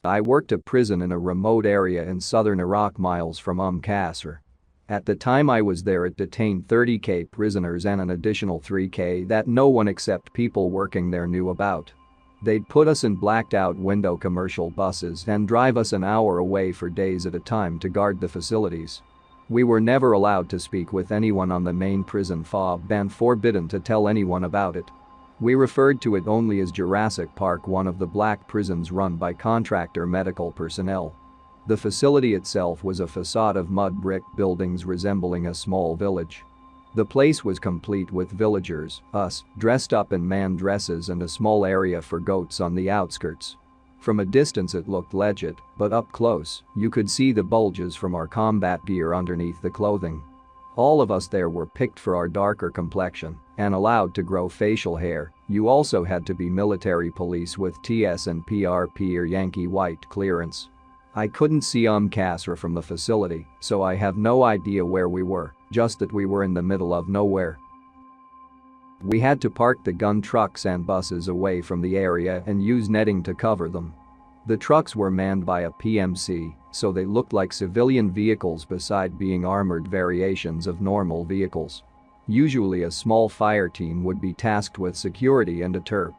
I worked a prison in a remote area in southern Iraq miles from Qasr. At the time I was there, it detained 30k prisoners and an additional 3k that no one except people working there knew about. They'd put us in blacked-out window commercial buses and drive us an hour away for days at a time to guard the facilities. We were never allowed to speak with anyone on the main prison fob and forbidden to tell anyone about it. We referred to it only as Jurassic Park, one of the black prisons run by contractor medical personnel. The facility itself was a facade of mud brick buildings resembling a small village. The place was complete with villagers, us, dressed up in man dresses and a small area for goats on the outskirts. From a distance it looked legit, but up close, you could see the bulges from our combat gear underneath the clothing. All of us there were picked for our darker complexion and allowed to grow facial hair. You also had to be military police with TS and PRP or Yankee White clearance. I couldn't see Qasr from the facility, so I have no idea where we were, just that we were in the middle of nowhere. We had to park the gun trucks and buses away from the area and use netting to cover them. The trucks were manned by a PMC, so they looked like civilian vehicles beside being armored variations of normal vehicles. Usually a small fire team would be tasked with security and a terp.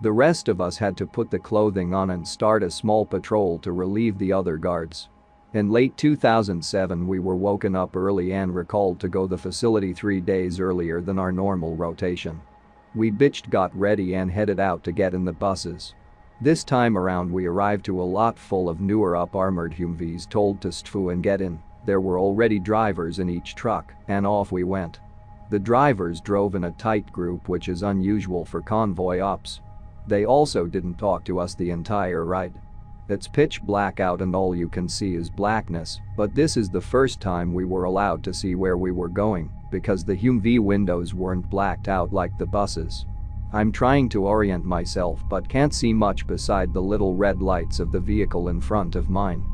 The rest of us had to put the clothing on and start a small patrol to relieve the other guards. In late 2007 we were woken up early and recalled to go the facility 3 days earlier than our normal rotation. We bitched, got ready and headed out to get in the buses. This time around we arrived to a lot full of newer up-armored Humvees told to stfu and get in. There were already drivers in each truck, and off we went. The drivers drove in a tight group, which is unusual for convoy ops. They also didn't talk to us the entire ride. It's pitch black out and all you can see is blackness, but this is the first time we were allowed to see where we were going because the Humvee windows weren't blacked out like the buses. I'm trying to orient myself but can't see much beside the little red lights of the vehicle in front of mine.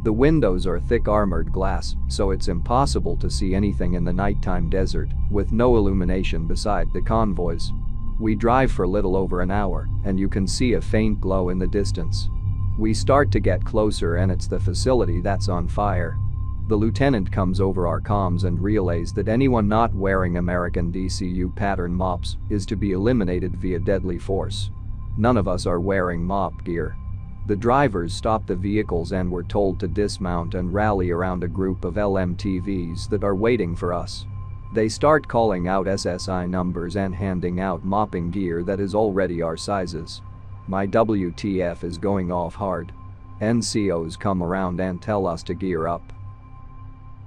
The windows are thick armored glass, so it's impossible to see anything in the nighttime desert with no illumination beside the convoys. We drive for little over an hour, and you can see a faint glow in the distance. We start to get closer and it's the facility that's on fire. The lieutenant comes over our comms and relays that anyone not wearing American DCU pattern mops is to be eliminated via deadly force. None of us are wearing mop gear. The drivers stop the vehicles and we're told to dismount and rally around a group of LMTVs that are waiting for us. They start calling out SSI numbers and handing out mopping gear that is already our sizes. My WTF is going off hard. NCOs come around and tell us to gear up.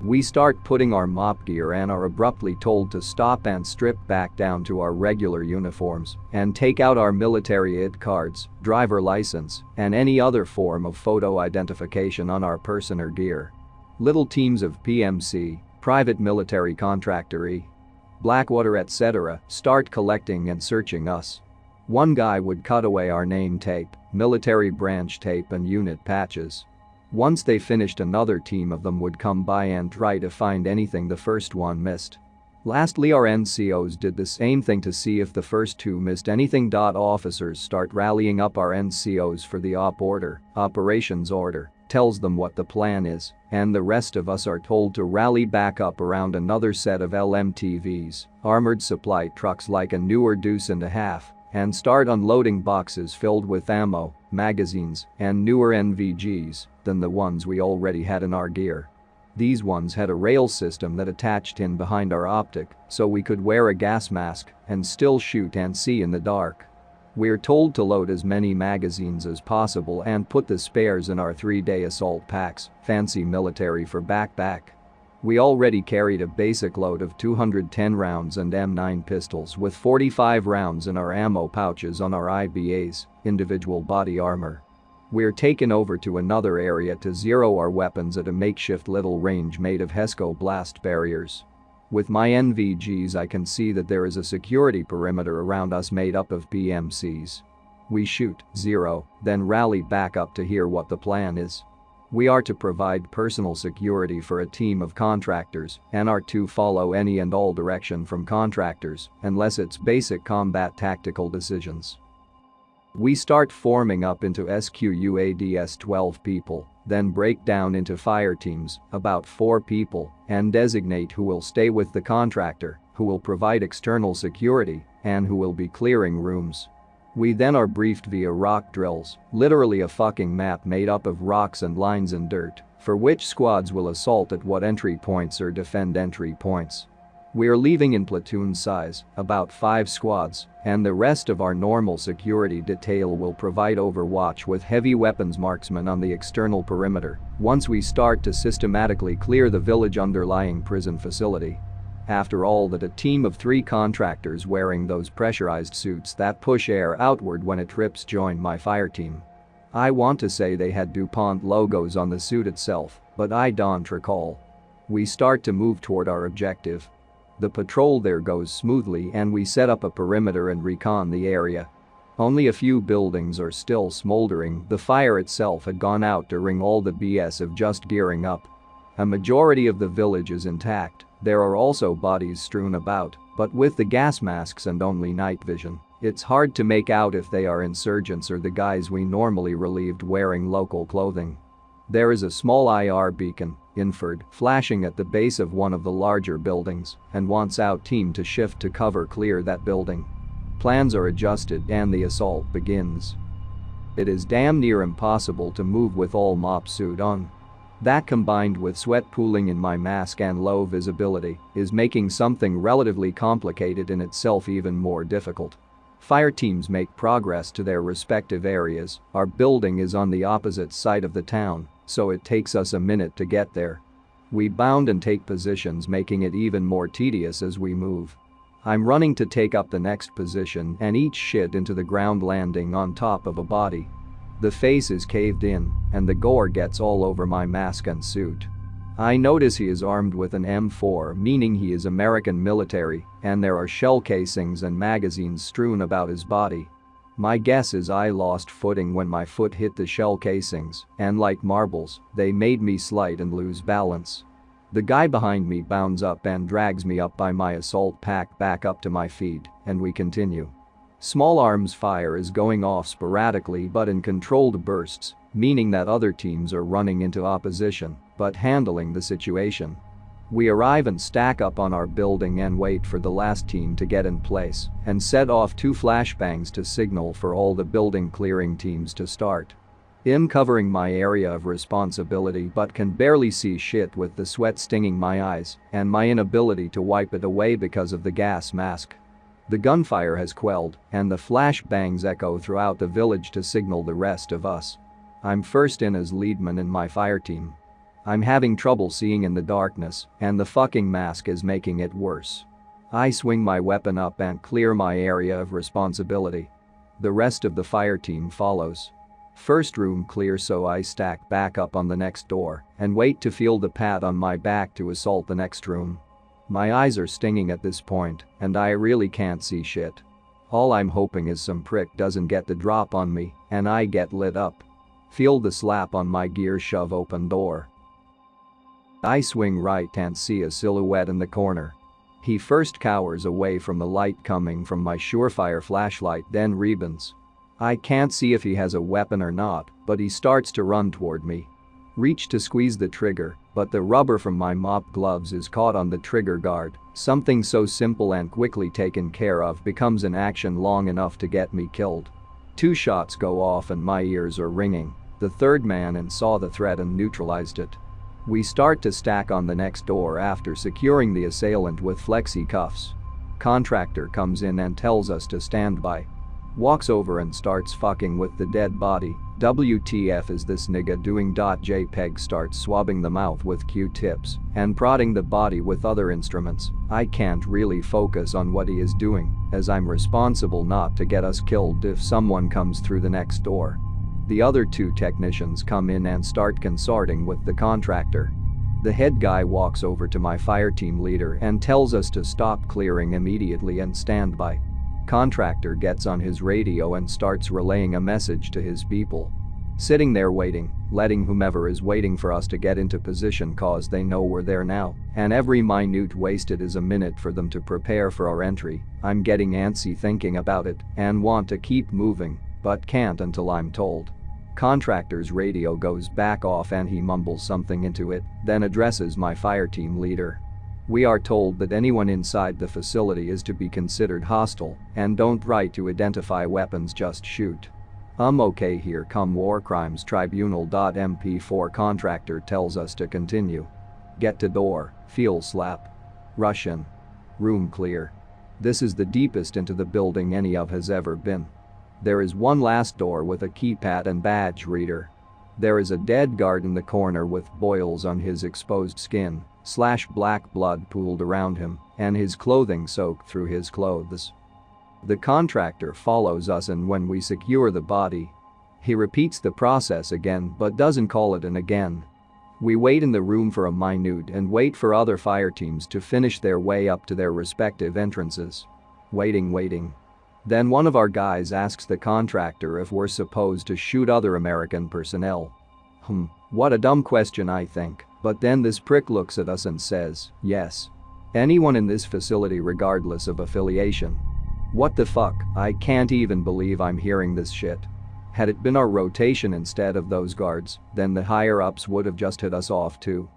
We start putting our mop gear and are abruptly told to stop and strip back down to our regular uniforms and take out our military ID cards, driver license, and any other form of photo identification on our person or gear. Little teams of PMC, private military contractor, Blackwater etc. start collecting and searching us. One guy would cut away our name tape, military branch tape and unit patches. Once they finished, another team of them would come by and try to find anything the first one missed. Lastly, our NCOs did the same thing to see if the first two missed anything. Officers start rallying up our NCOs for the op order, operations order, tells them what the plan is, and the rest of us are told to rally back up around another set of LMTVs, armored supply trucks like a newer deuce and a half, and start unloading boxes filled with ammo, magazines, and newer NVGs than the ones we already had in our gear. These ones had a rail system that attached in behind our optic, so we could wear a gas mask and still shoot and see in the dark. We're told to load as many magazines as possible and put the spares in our 3-day assault packs, fancy military for backpack. We already carried a basic load of 210 rounds and M9 pistols with 45 rounds in our ammo pouches on our IBAs, individual body armor. We're taken over to another area to zero our weapons at a makeshift little range made of HESCO blast barriers. With my NVGs I can see that there is a security perimeter around us made up of PMCs. We shoot, zero, then rally back up to hear what the plan is. We are to provide personal security for a team of contractors and are to follow any and all direction from contractors unless it's basic combat tactical decisions. We start forming up into SQUADS 12 people, then break down into fire teams, about 4 people, and designate who will stay with the contractor, who will provide external security, and who will be clearing rooms. We then are briefed via rock drills, literally a fucking map made up of rocks and lines and dirt, for which squads will assault at what entry points or defend entry points. We are leaving in platoon size, about 5 squads, and the rest of our normal security detail will provide overwatch with heavy weapons marksmen on the external perimeter once we start to systematically clear the village underlying prison facility. After all that, a team of 3 contractors wearing those pressurized suits that push air outward when it trips join my fire team. I want to say they had DuPont logos on the suit itself, but I don't recall. We start to move toward our objective. The patrol there goes smoothly and we set up a perimeter and recon the area. Only a few buildings are still smoldering, the fire itself had gone out during all the BS of just gearing up. A majority of the village is intact, there are also bodies strewn about, but with the gas masks and only night vision, it's hard to make out if they are insurgents or the guys we normally relieved wearing local clothing. There is a small IR beacon, infrared, flashing at the base of one of the larger buildings and wants our team to shift to cover clear that building. Plans are adjusted and the assault begins. It is damn near impossible to move with all mop suit on. That combined with sweat pooling in my mask and low visibility is making something relatively complicated in itself even more difficult. Fire teams make progress to their respective areas, our building is on the opposite side of the town, so it takes us a minute to get there. We bound and take positions, making it even more tedious as we move. I'm running to take up the next position and eat shit into the ground, landing on top of a body. The face is caved in and the gore gets all over my mask and suit. I notice he is armed with an M4, meaning he is American military, and there are shell casings and magazines strewn about his body. My guess is I lost footing when my foot hit the shell casings, and like marbles, they made me slide and lose balance. The guy behind me bounds up and drags me up by my assault pack back up to my feet, and we continue. Small arms fire is going off sporadically but in controlled bursts, meaning that other teams are running into opposition, but handling the situation. We arrive and stack up on our building and wait for the last team to get in place and set off 2 flashbangs to signal for all the building clearing teams to start. I'm covering my area of responsibility but can barely see shit with the sweat stinging my eyes and my inability to wipe it away because of the gas mask. The gunfire has quelled and the flashbangs echo throughout the village to signal the rest of us. I'm first in as leadman in my fire team. I'm having trouble seeing in the darkness and the fucking mask is making it worse. I swing my weapon up and clear my area of responsibility. The rest of the fire team follows. First room clear, so I stack back up on the next door and wait to feel the pat on my back to assault the next room. My eyes are stinging at this point and I really can't see shit. All I'm hoping is some prick doesn't get the drop on me and I get lit up. Feel the slap on my gear shove open door. I swing right and see a silhouette in the corner. He first cowers away from the light coming from my surefire flashlight, then rebounds. I can't see if he has a weapon or not, but he starts to run toward me. Reach to squeeze the trigger, but the rubber from my mop gloves is caught on the trigger guard. Something so simple and quickly taken care of becomes an action long enough to get me killed. 2 shots go off and my ears are ringing. The third man in saw the threat and neutralized it. We start to stack on the next door after securing the assailant with flexi cuffs. Contractor comes in and tells us to stand by. Walks over and starts fucking with the dead body. WTF is this nigga doing? JPEG starts swabbing the mouth with Q-tips and prodding the body with other instruments. I can't really focus on what he is doing as I'm responsible not to get us killed if someone comes through the next door. The other 2 technicians come in and start consorting with the contractor. The head guy walks over to my fire team leader and tells us to stop clearing immediately and stand by. Contractor gets on his radio and starts relaying a message to his people. Sitting there waiting, letting whomever is waiting for us to get into position cause they know we're there now, and every minute wasted is a minute for them to prepare for our entry. I'm getting antsy thinking about it and want to keep moving. but can't until I'm told. Contractor's radio goes back off and he mumbles something into it, then addresses my fireteam leader. We are told that anyone inside the facility is to be considered hostile and don't try to identify weapons, just shoot. Okay, here come War Crimes Tribunal. MP4 contractor tells us to continue. Get to door, feel slap. Russian. Room clear. This is the deepest into the building any of has ever been. There is one last door with a keypad and badge reader. There is a dead guard in the corner with boils on his exposed skin, black blood pooled around him, and his clothing soaked through his clothes. The contractor follows us, and when we secure the body, he repeats the process again but doesn't call it an again. We wait in the room for a minute and wait for other fire teams to finish their way up to their respective entrances. Waiting. Then one of our guys asks the contractor if we're supposed to shoot other American personnel. What a dumb question, I think, but then this prick looks at us and says, yes. Anyone in this facility regardless of affiliation. What the fuck, I can't even believe I'm hearing this shit. Had it been our rotation instead of those guards, then the higher-ups would have just hit us off too.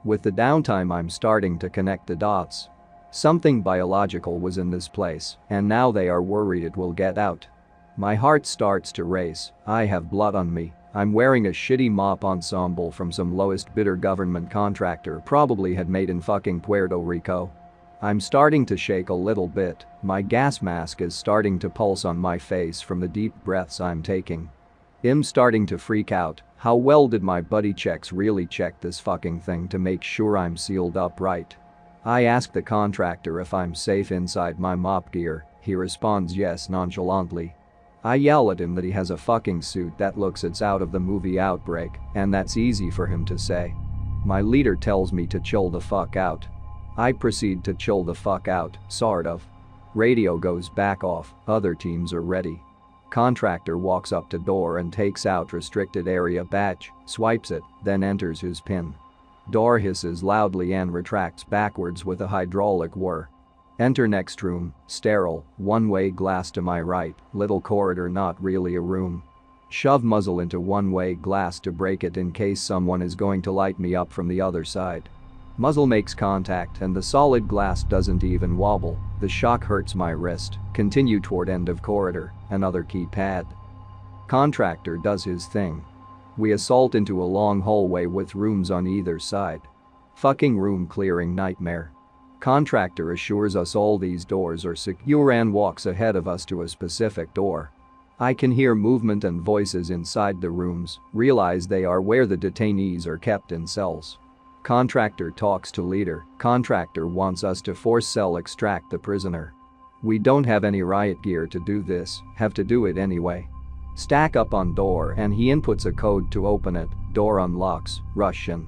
With the downtime, I'm starting to connect the dots. Something biological was in this place, and now they are worried it will get out. My heart starts to race, I have blood on me, I'm wearing a shitty mop ensemble from some lowest bidder government contractor probably had made in fucking Puerto Rico. I'm starting to shake a little bit, my gas mask is starting to pulse on my face from the deep breaths I'm taking. I'm starting to freak out, how well did my buddy checks really check this fucking thing to make sure I'm sealed up right? I ask the contractor if I'm safe inside my mop gear, he responds yes nonchalantly. I yell at him that he has a fucking suit that looks it's out of the movie Outbreak, and that's easy for him to say. My leader tells me to chill the fuck out. I proceed to chill the fuck out, sort of. Radio goes back off, other teams are ready. Contractor walks up to door and takes out restricted area badge, swipes it, then enters his pin. Door hisses loudly and retracts backwards with a hydraulic whir. Enter next room, sterile, one-way glass to my right, little corridor, not really a room. Shove muzzle into one-way glass to break it in case someone is going to light me up from the other side. Muzzle makes contact and the solid glass doesn't even wobble, the shock hurts my wrist, continue toward end of corridor, another keypad. Contractor does his thing. We assault into a long hallway with rooms on either side. Fucking room clearing nightmare. Contractor assures us all these doors are secure and walks ahead of us to a specific door. I can hear movement and voices inside the rooms, realize they are where the detainees are kept in cells. Contractor talks to leader, contractor wants us to force cell extract the prisoner. We don't have any riot gear to do this, have to do it anyway. Stack up on door and he inputs a code to open it, door unlocks, Russian.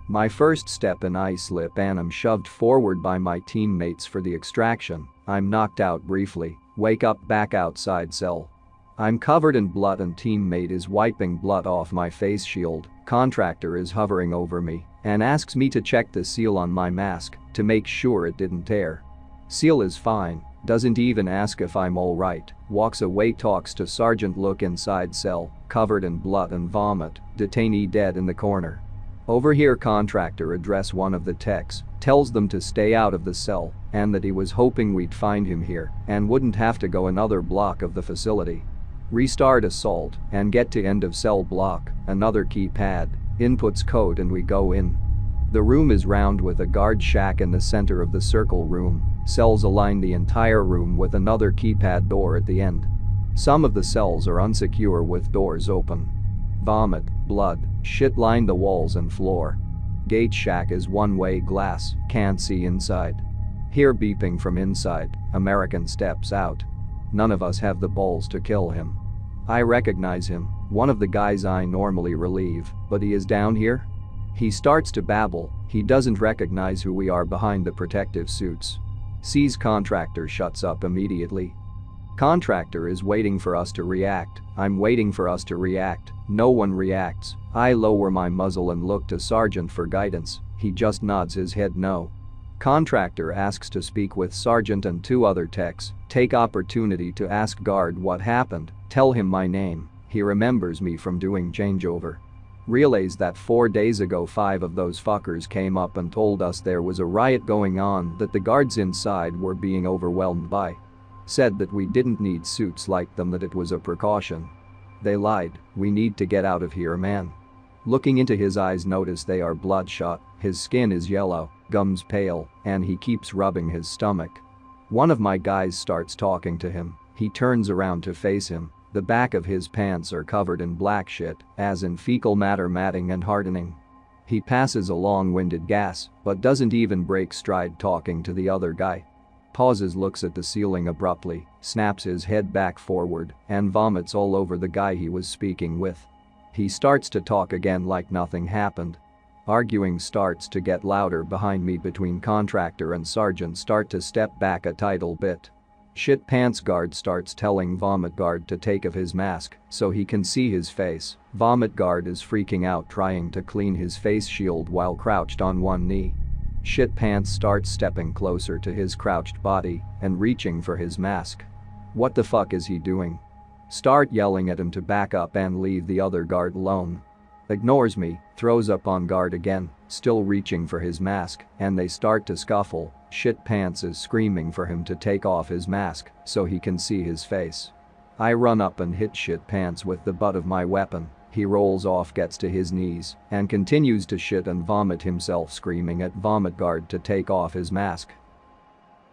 My first step and I slip and I'm shoved forward by my teammates for the extraction, I'm knocked out briefly, wake up back outside cell. I'm covered in blood and teammate is wiping blood off my face shield, contractor is hovering over me and asks me to check the seal on my mask to make sure it didn't tear. Seal is fine, doesn't even ask if I'm alright, walks away, talks to sergeant, look inside cell, covered in blood and vomit, detainee dead in the corner. Overhear contractor address one of the techs, tells them to stay out of the cell and that he was hoping we'd find him here and wouldn't have to go another block of the facility. Restart assault and get to end of cell block, another keypad, inputs code and we go in. The room is round with a guard shack in the center of the circle room, cells align the entire room with another keypad door at the end. Some of the cells are unsecure with doors open. Vomit, blood, shit line the walls and floor. Gate shack is one-way glass, can't see inside. Hear beeping from inside, American steps out. None of us have the balls to kill him. I recognize him, one of the guys I normally relieve, but he is down here? He starts to babble, he doesn't recognize who we are behind the protective suits. Sees contractor, shuts up immediately. Contractor is waiting for us to react, I'm waiting for us to react, no one reacts. I lower my muzzle and look to sergeant for guidance, he just nods his head no. Contractor asks to speak with sergeant and two other techs, take opportunity to ask guard what happened, Tell him my name, he remembers me from doing changeover. Realize that 4 days ago 5 of those fuckers came up and told us there was a riot going on that the guards inside were being overwhelmed by. Said that we didn't need suits like them, that it was a precaution. They lied, we need to get out of here, man. Looking into his eyes, notice they are bloodshot, his skin is yellow, gums pale, and he keeps rubbing his stomach. One of my guys starts talking to him, he turns around to face him. The back of his pants are covered in black shit, as in fecal matter, matting and hardening. He passes a long-winded gas, but doesn't even break stride talking to the other guy. Pauses, looks at the ceiling abruptly, snaps his head back forward, and vomits all over the guy he was speaking with. He starts to talk again like nothing happened. Arguing starts to get louder behind me between contractor and sergeant start to step back a title bit. Shit pants guard starts telling vomit guard to take off his mask so he can see his face. Vomit guard is freaking out trying to clean his face shield while crouched on one knee. Shit pants starts stepping closer to his crouched body and reaching for his mask. What the fuck is he doing? Start yelling at him to back up and leave the other guard alone. Ignores me, throws up on guard again, still reaching for his mask, and they start to scuffle. Shit pants is screaming for him to take off his mask so he can see his face. I run up and hit shit pants with the butt of my weapon. He rolls off, gets to his knees, and continues to shit and vomit himself, screaming at vomit guard to take off his mask.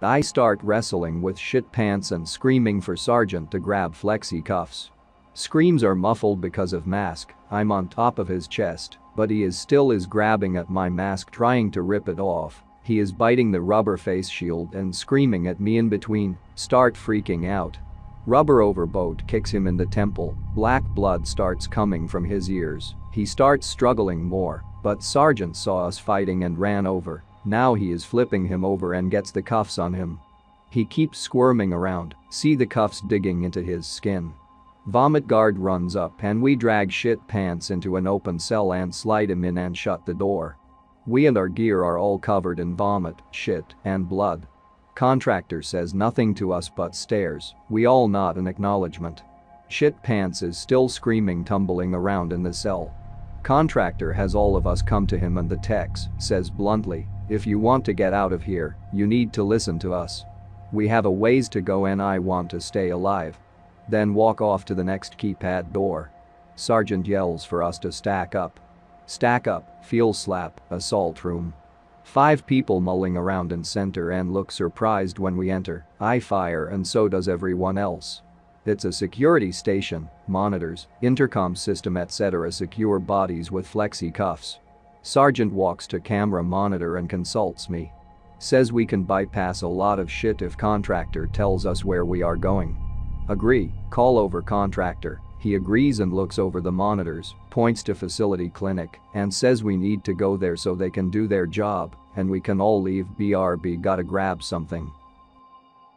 I start wrestling with shit pants and screaming for sergeant to grab flexi cuffs. Screams are muffled because of mask. I'm on top of his chest, but he is grabbing at my mask trying to rip it off. He is biting the rubber face shield and screaming at me in between, start freaking out. Rubber overboat kicks him in the temple, black blood starts coming from his ears. He starts struggling more, but sergeant saw us fighting and ran over. Now he is flipping him over and gets the cuffs on him. He keeps squirming around, see the cuffs digging into his skin. Vomit guard runs up and we drag shit pants into an open cell and slide him in and shut the door. We and our gear are all covered in vomit, shit, and blood. Contractor says nothing to us but stares. We all nod in acknowledgement. Shit pants is still screaming, tumbling around in the cell. Contractor has all of us come to him and the techs says bluntly, if you want to get out of here, you need to listen to us. We have a ways to go and I want to stay alive. Then walk off to the next keypad door. Sergeant yells for us to stack up. Stack up, feel slap, assault room. 5 people mulling around in center and look surprised when we enter. I fire and so does everyone else. It's a security station, monitors, intercom system etc. secure bodies with flexi cuffs. Sergeant walks to camera monitor and consults me. Says we can bypass a lot of shit if contractor tells us where we are going. Agree, call over contractor. He agrees and looks over the monitors, points to facility clinic, and says we need to go there so they can do their job, and we can all leave. BRB gotta grab something.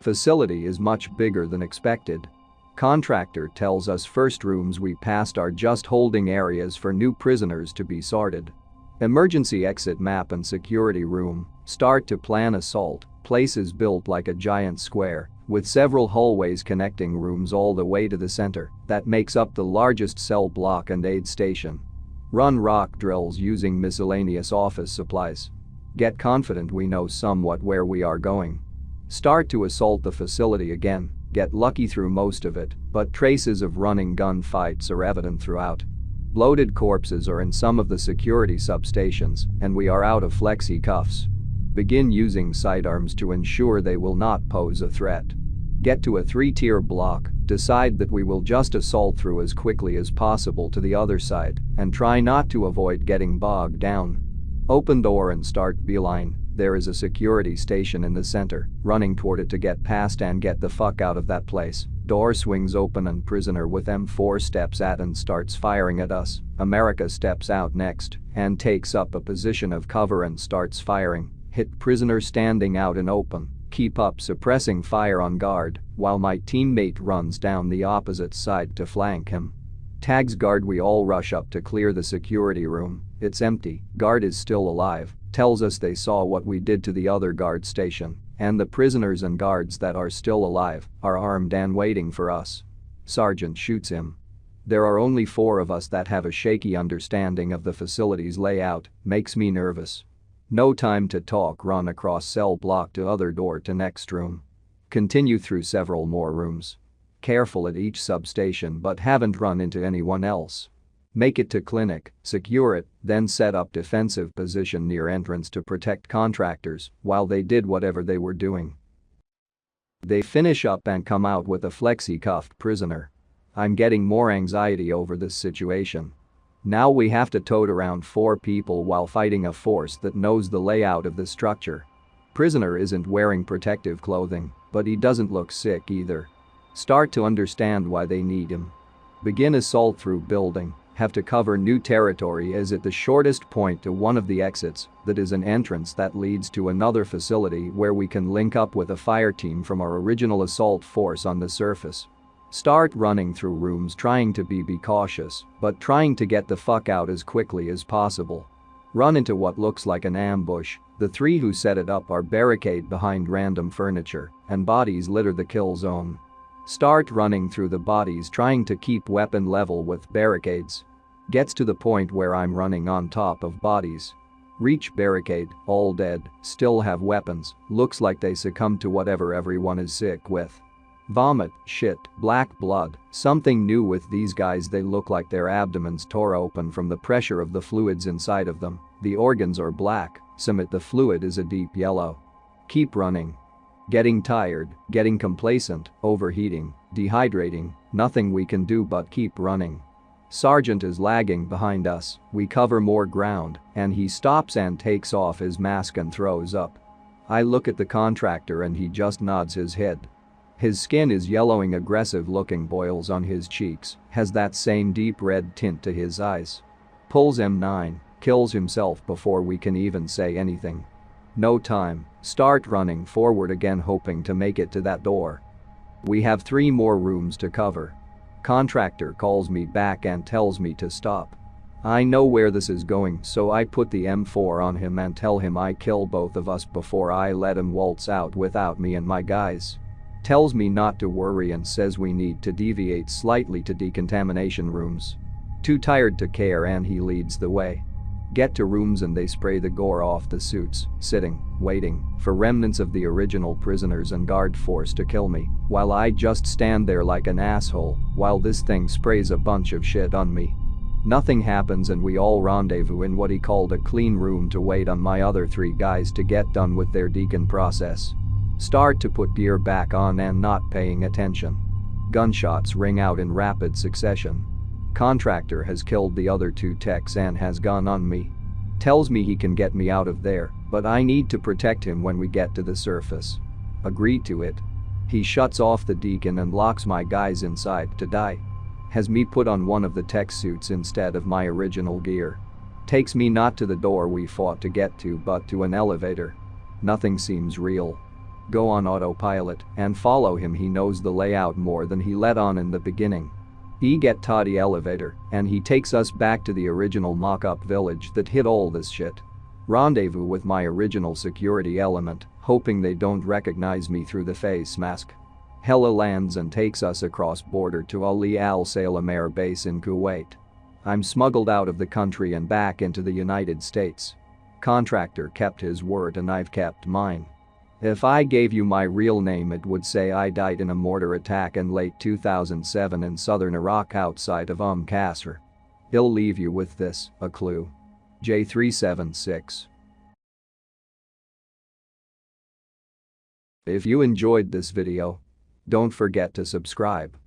Facility is much bigger than expected. Contractor tells us first rooms we passed are just holding areas for new prisoners to be sorted. Emergency exit map and security room, start to plan assault, place is built like a giant square, with several hallways connecting rooms all the way to the center that makes up the largest cell block and aid station. Run rock drills using miscellaneous office supplies. Get confident we know somewhat where we are going. Start to assault the facility again, get lucky through most of it, but traces of running gun fights are evident throughout. Bloated corpses are in some of the security substations and we are out of flexi cuffs. Begin using sidearms to ensure they will not pose a threat. Get to a 3-tier block, decide that we will just assault through as quickly as possible to the other side and try not to avoid getting bogged down. Open door and start beeline. There is a security station in the center, running toward it to get past and get the fuck out of that place. Door swings open and prisoner with M4 steps at and starts firing at us. America steps out next and takes up a position of cover and starts firing. Hit prisoner standing out in open. Keep up suppressing fire on guard while my teammate runs down the opposite side to flank him. Tags guard. We all rush up to clear the security room. It's empty. Guard is still alive. Tells us they saw what we did to the other guard station and the prisoners and guards that are still alive are armed and waiting for us. Sergeant shoots him. There are only 4 of us that have a shaky understanding of the facility's layout, makes me nervous. No time to talk, run across cell block to other door to next room. Continue through several more rooms. Careful at each substation but haven't run into anyone else. Make it to clinic, secure it, then set up defensive position near entrance to protect contractors while they did whatever they were doing. They finish up and come out with a flexi-cuffed prisoner. I'm getting more anxiety over this situation. Now we have to tote around 4 people while fighting a force that knows the layout of the structure. Prisoner isn't wearing protective clothing, but he doesn't look sick either. Start to understand why they need him. Begin assault through building, have to cover new territory as at the shortest point to one of the exits that is an entrance that leads to another facility where we can link up with a fire team from our original assault force on the surface. Start running through rooms trying to be cautious, but trying to get the fuck out as quickly as possible. Run into what looks like an ambush. The 3 who set it up are barricade behind random furniture, and bodies litter the kill zone. Start running through the bodies trying to keep weapon level with barricades. Gets to the point where I'm running on top of bodies. Reach barricade, all dead, still have weapons, looks like they succumbed to whatever everyone is sick with. Vomit, shit, black blood, something new with these guys, they look like their abdomens tore open from the pressure of the fluids inside of them. The organs are black, the fluid is a deep yellow. Keep running. Getting tired, getting complacent, overheating, dehydrating, nothing we can do but keep running. Sergeant is lagging behind us, we cover more ground, and he stops and takes off his mask and throws up. I look at the contractor and he just nods his head. His skin is yellowing, aggressive looking boils on his cheeks, has that same deep red tint to his eyes. Pulls M9, kills himself before we can even say anything. No time, start running forward again hoping to make it to that door. We have 3 more rooms to cover. Contractor calls me back and tells me to stop. I know where this is going, so I put the M4 on him and tell him I kill both of us before I let him waltz out without me and my guys. Tells me not to worry and says we need to deviate slightly to decontamination rooms. Too tired to care and he leads the way. Get to rooms and they spray the gore off the suits, sitting, waiting for remnants of the original prisoners and guard force to kill me, while I just stand there like an asshole while this thing sprays a bunch of shit on me. Nothing happens and we all rendezvous in what he called a clean room to wait on my other 3 guys to get done with their decon process. Start to put gear back on and not paying attention. Gunshots ring out in rapid succession. Contractor has killed the other 2 techs and has gone on me. Tells me he can get me out of there, but I need to protect him when we get to the surface. Agree to it. He shuts off the decon and locks my guys inside to die. Has me put on one of the tech suits instead of my original gear. Takes me not to the door we fought to get to but to an elevator. Nothing seems real. Go on autopilot and follow him, he knows the layout more than he let on in the beginning. He get toddy elevator and he takes us back to the original mock-up village that hid all this shit. Rendezvous with my original security element, hoping they don't recognize me through the face mask. Hella lands and takes us across border to Ali Al Salem Air Base in Kuwait. I'm smuggled out of the country and back into the United States. Contractor kept his word and I've kept mine. If I gave you my real name it would say I died in a mortar attack in late 2007 in southern Iraq outside of Qasr. He'll leave you with this, a clue. J376. If you enjoyed this video, don't forget to subscribe.